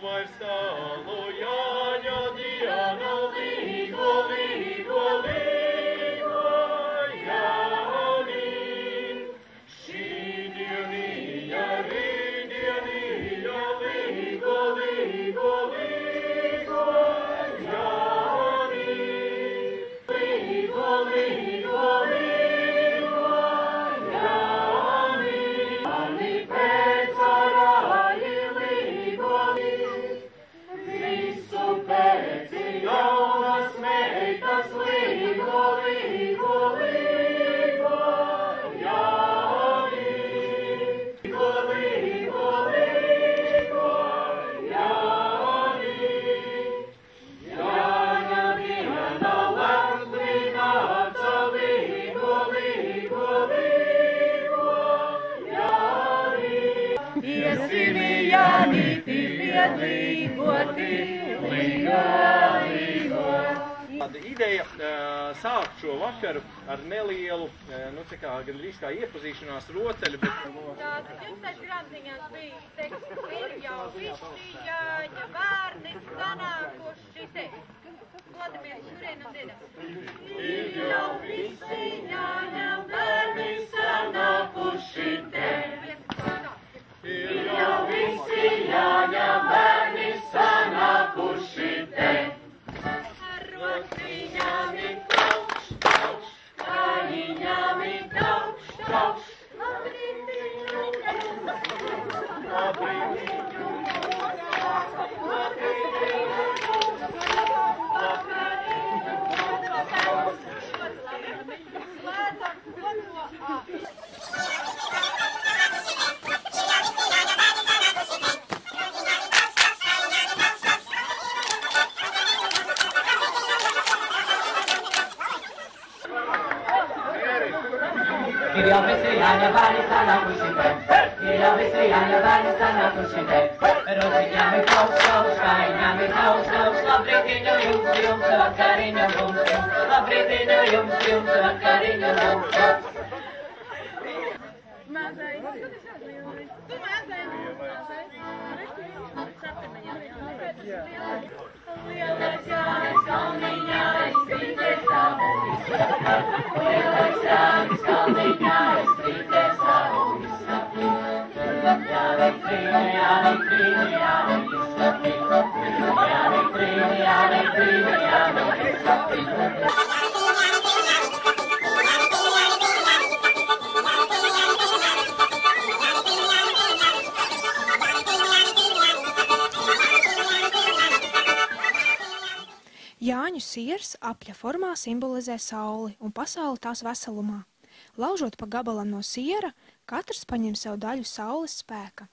vairs tālu Jāņa diena, līgo, līgo, līgo, Jāni. Šī dienīja, rītdienīja, līgo, līgo, līgo, Jāni. Līgo, līgo, līgo, Jāni. Mani pēc arāji līgo, visu pēc jaunas meitas līgo, līgo, līgo, Jāni. Līgo, līgo, līgo, Jāni. Jāņa diena lepni nāca, līgo, līgo, līgo, Jāni. Iesimi Jānīti, piedlīgoti, līgo, līgo. Tāda ideja sākt šo vakaru ar nelielu, tā kā gandrīz kā iepazīšanās rotaļu, bet... Tātad jums taču grāmatiņās bija teksts, ir jau visi Jāņa bērni sanākuši te. Dodamies šurien un dziedam. Ir jau visi Jāņa bērni sanākuši te. Ir jau visi Jāņa bērni sanākuši te. Ar rociņām ir taukš, taukš, kājiņām ir taukš, taukš. Labrītiņu, labrītiņu, Ir jau visi Jāņa bērni sanākuši te, ir jau visi Jāņa bērni sanākuši te. Rociņām ir taukš, taukš, kājiņām ir taukš, taukš. Labrītiņu jums, jums, vakariņu mums, jums. Labrītiņu jums, jums, vakariņu mums, jums. Mazais, tu mazais, lielais Jānis kalniņā, es strīdēs savu visu. Lielais Jānis kalniņā, es strīdēs savu visu. Jāni trīni, Jāni trīni, Jāni visu. Jāni trīni, Jāni trīni, Jāni visu. Jāņu siers apļa formā simbolizē sauli un pasauli tās veselumā. Laužot pa gabalam no siera, katrs paņem sev daļu saules spēka.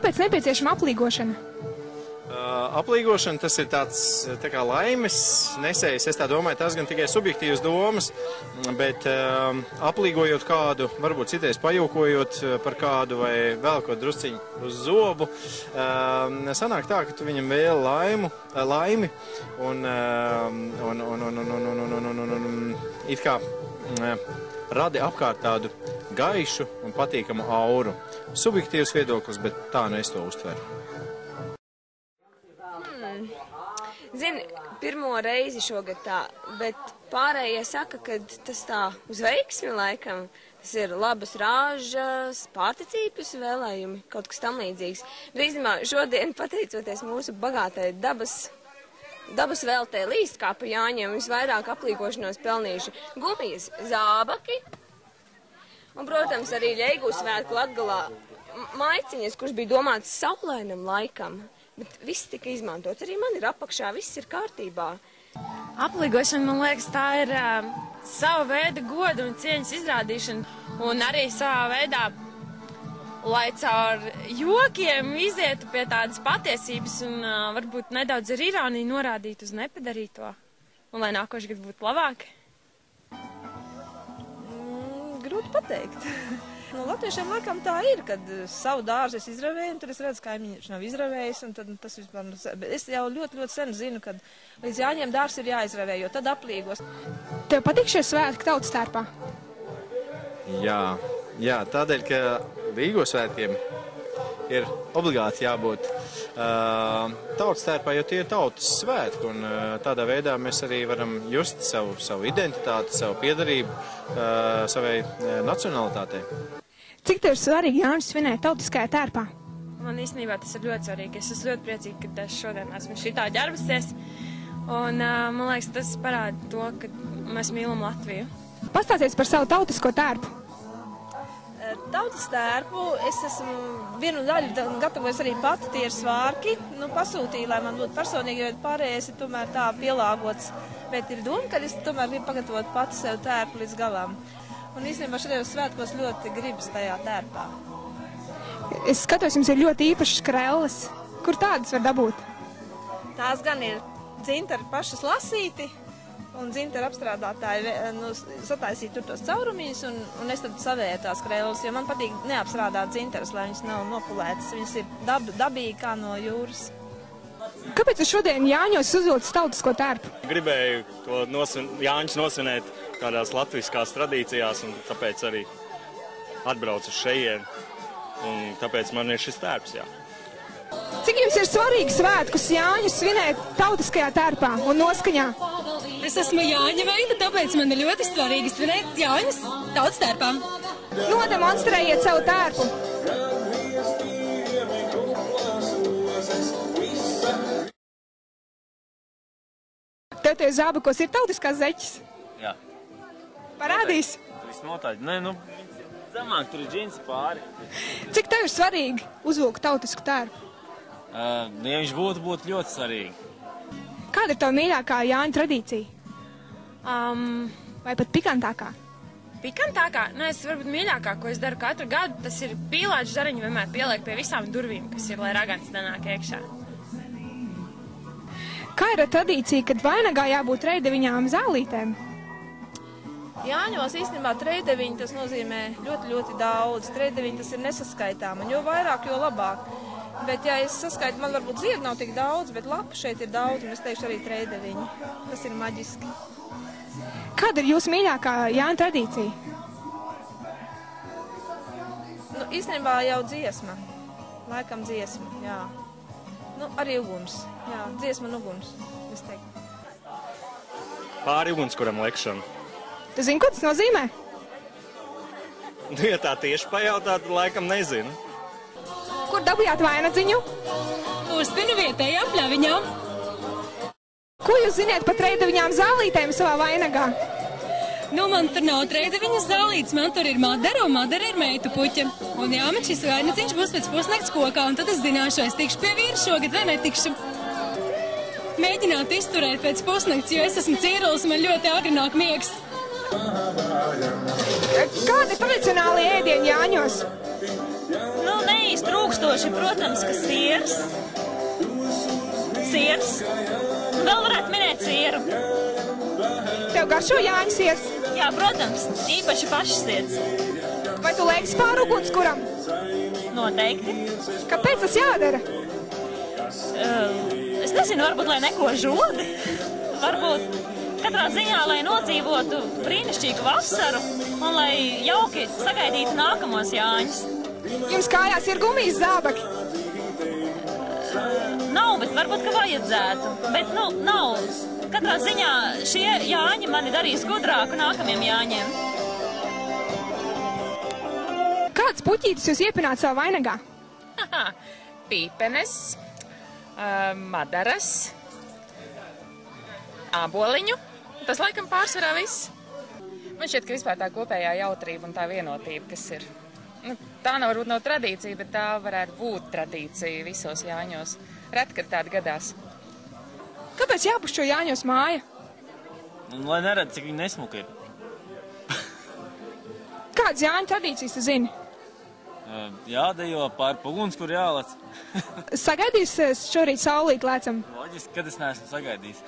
Kāpēc nepieciešama aplīgošana? Aplīgošana tas ir tāds tā kā laimes nesējs. Es tā domāju, tas gan tikai subjektīvas domas, bet aplīgojot kādu, varbūt citreiz pajūkojot par kādu vai vēl ko drusciņu uz zobu, sanāk tā, ka tu viņam vēl laimi un it kā radi apkārt tādu gaišu un patīkamu auru. Subjektīvs viedoklis, bet tā nu es to uztveru. Zini, pirmo reizi šogad tā, bet pārējie saka, ka tas tā uz veiksmi laikam. Tas ir labas rāžas, pārticības vēlējumi, kaut kas tam līdzīgs. Bet īstenībā šodien, pateicoties mūsu bagātai dabas veltē līstkāpa Jāņiem, visvairāk aplīkošanos pelnījuši gumijas zābaki. Un, protams, arī Ļeigu svētku Latgalā maiciņas, kurš bija domāts saulainam laikam. Bet viss tika izmantots. Arī man ir apakšā, viss ir kārtībā. Aplīgošana, man liekas, tā ir sava veida goda un cieņas izrādīšana. Un arī savā veidā, lai caur jokiem izietu pie tādas patiesības un varbūt nedaudz ar ironiju norādītu uz nepadarīto. Un lai nākošais gads būtu labāk. Grūti pateikt. Nu, latviešiem laikam tā ir, kad savu dārzu es izravēju, un tad es redzu, ka kaimiņš nav izravējis, un tad tas vispār... Es jau ļoti sen zinu, ka līdz Jāņiem dārs ir jāizravē, jo tad aplīgos. Tev patīk šie svētki tautas starpā? Jā, tādēļ, ka Rīgo svētkiem ir obligāti jābūt tautas starpā, jo tie ir tautas svētki, un tādā veidā mēs arī varam just savu identitāti, savu piederību savai nacionalitātei. Cik tev ir svarīgi Jāņus svinēt tautiskajā tērpā? Man īstenībā tas ir ļoti svarīgi. Es esmu ļoti priecīga, ka es šodien esmu šitā ģērbusies. Un man liekas, tas parāda to, ka mēs mīlam Latviju. Pastāsties par savu tautisko tērpu. Tautas tērpu es esmu vienu daļu gatavojis arī pati, tie ir svārki. Nu, pasūtīju, lai man būtu personīgi, jo pārējais ir tomēr tā pielāgots. Bet ir doma, ka es tomēr gribu pagatavot pati sev tērpu līdz galam. Un īstenībā šodienos svētkos ļoti gribas tajā tērpā. Es skatos, jums ir ļoti īpašas krelles. Kur tādas var dabūt? Tās gan ir dzintari pašas lasīti, un dzintari apstrādātāji sataisīt tur tos caurumiņus, un es tad savēju tās krelles, jo man patīk neapstrādāt dzintaras, lai viņas nav nopulētas. Viņas ir dabīgi kā no jūras. Kāpēc tu šodien Jāņos uzvilcis tautisko tērpu? Gribēju to Jāņus nosvinēt tādās latviskās tradīcijās, un tāpēc arī atbraucu uz šejienu, un tāpēc man ir šis tērps, jā. Cik jums ir svarīgi svētkus Jāņus svinēt tautiskajā tērpā un noskaņā? Es esmu Jāņa veida, tāpēc man ir ļoti svarīgi svinēt Jāņus tautas tērpā. Nodemonstrējiet savu tērpu! Tev tie zābakos ir tautiskās zeķis? Jā. Parādīs? Visnotaļ. Nē, nu, zemāk tur ir džinsi pāri. Cik tev ir svarīgi uzvilkt tautisku tērpu? Ja viņš būtu ļoti svarīgi. Kāda ir tava mīļākā Jāņa tradīcija? Vai pat pikantākā? Pikantākā? Nē, es varbūt mīļākā, ko es daru katru gadu, tas ir pīlāču zariņu vienmēr pieliek pie visām durvīm, kas ir, lai ragans nenāk iekšā. Kā ir tradīcija, kad vainagā jābūt trejdeviņām zālītēm? Jāņos īstenībā trejdeviņi tas nozīmē ļoti daudz. Trejdeviņi tas ir nesaskaitāmi, un jo vairāk, jo labāk. Bet, ja es saskaitu, man varbūt ziedu nav tik daudz, bet lapu šeit ir daudz, un es teikšu arī trejdeviņi. Tas ir maģiski. Kāda ir jūsu mīļākā Jāņa tradīcija? Nu, īstenībā jau dziesma. Laikam dziesma, jā. Nu, arī uguns. Jā, dziesma un uguns, es teiktu. Pāri ugunskuram lekšana. Tu zini, ko tas nozīmē? Nu, ja tā tieši pajautāt, laikam nezinu. Kur dabījāt vainadziņu? Uzpinu vietējām pļaviņām. Ko jūs ziniet par trejdeviņām zālītēm savā vainagā? Nu, man tur nav trejdeviņas zālītes, man tur ir madara, un madara ir meitu puķa. Un jāmet šis vainadziņš būs pēc pusnakts kokā, un tad es zināšu, es tikšu pie vīra šogad vai netikšu. Mēģināt izturēt pēc pusnakts, jo es esmu cīrulis, man ļoti agri nāk miegs. Kādi tradicionāli ēdieni Jāņos? Nu, neīsti trūkstoši, protams, ka siers. Siers. Vēl varētu minēt sieru. Tev garšo Jāņu siers? Jā, protams, īpaši pašsiets. Vai tu lieki pāri ugunskuram? Noteikti. Kāpēc tas jādara? Es nezinu, varbūt, lai neko žodi. Varbūt katrā ziņā, lai nodzīvotu brīnišķīgu vasaru un lai jauki sagaidītu nākamos Jāņus. Jums kājās ir gumijas zābaki? Nav, bet varbūt, ka vajadzētu. Bet, nu, nav. Katrā ziņā šie Jāņi mani darīs gudrāku nākamiem Jāņiem. Kāds puķītis jūs iepināt savā vainagā? Pīpenes, madaras, āboliņu. Tas laikam pārsvarā viss. Man šķiet, ka vispār tā kopējā jautrība un tā vienotība, kas ir. Nu, tā nav varbūt nav tradīcija, bet tā varētu būt tradīcija visos Jāņos. Reti, kad tāda gadās. Kāpēc jāpušķo Jāņos māja? Un lai neredz, cik viņi nesmuka ir. Kādas Jāņu tradīcijas tu zini? Jādejo pār puguns, kur jālec. Sagaidīsies šorīt saulīt lēcam? Loģiski, kad es neesmu sagaidījis.